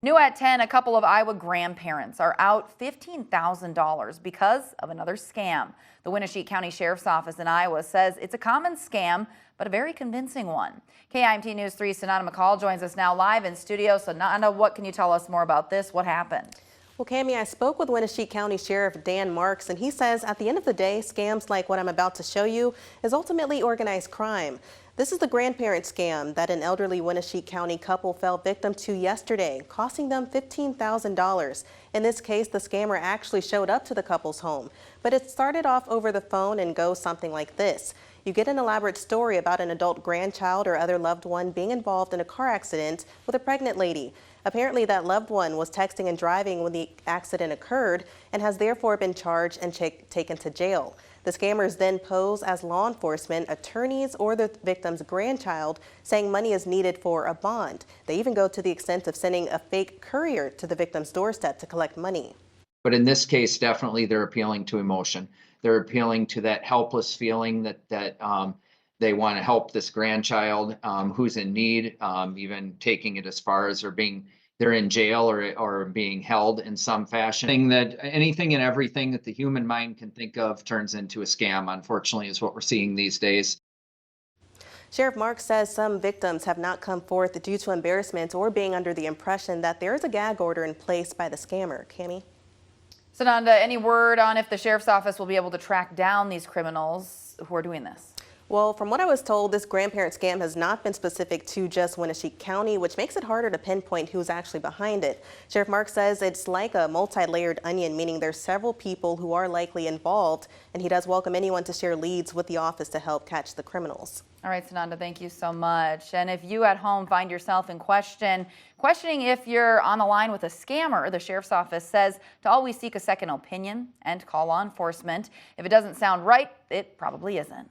New at 10, a couple of Iowa grandparents are out $15,000 because of another scam. The Winneshiek County Sheriff's Office in Iowa says it's a common scam, but a very convincing one. KIMT News 3's Sananda McCall joins us now live in studio. Sananda, what can you tell us more about this? What happened? Well, Cammie, I spoke with Winneshiek County Sheriff Dan Marks, and he says at the end of the day, scams like what I'm about to show you is ultimately organized crime. This is the grandparent scam that an elderly Winneshiek County couple fell victim to yesterday, costing them $15,000. In this case, the scammer actually showed up to the couple's home, but it started off over the phone and goes something like this. You get an elaborate story about an adult grandchild or other loved one being involved in a car accident with a pregnant lady. Apparently, that loved one was texting and driving when the accident occurred and has therefore been charged and taken to jail. The scammers then pose as law enforcement, attorneys, or the victim's grandchild, saying money is needed for a bond. They even go to the extent of sending a fake courier to the victim's doorstep to collect money. But in this case, definitely they're appealing to emotion. They're appealing to that helpless feeling that they want to help this grandchild who's in need, even taking it as far as they're in jail or being held in some fashion. That anything and everything that the human mind can think of turns into a scam, unfortunately, is what we're seeing these days. Sheriff Marks says some victims have not come forth due to embarrassment or being under the impression that there is a gag order in place by the scammer. Cammie? Sananda, any word on if the Sheriff's Office will be able to track down these criminals who are doing this? Well, from what I was told, this grandparent scam has not been specific to just Winneshiek County, which makes it harder to pinpoint who's actually behind it. Sheriff Marks says it's like a multi-layered onion, meaning there's several people who are likely involved, and he does welcome anyone to share leads with the office to help catch the criminals. All right, Sananda, thank you so much. And if you at home find yourself in questioning if you're on the line with a scammer, the Sheriff's Office says to always seek a second opinion and call law enforcement. If it doesn't sound right, it probably isn't.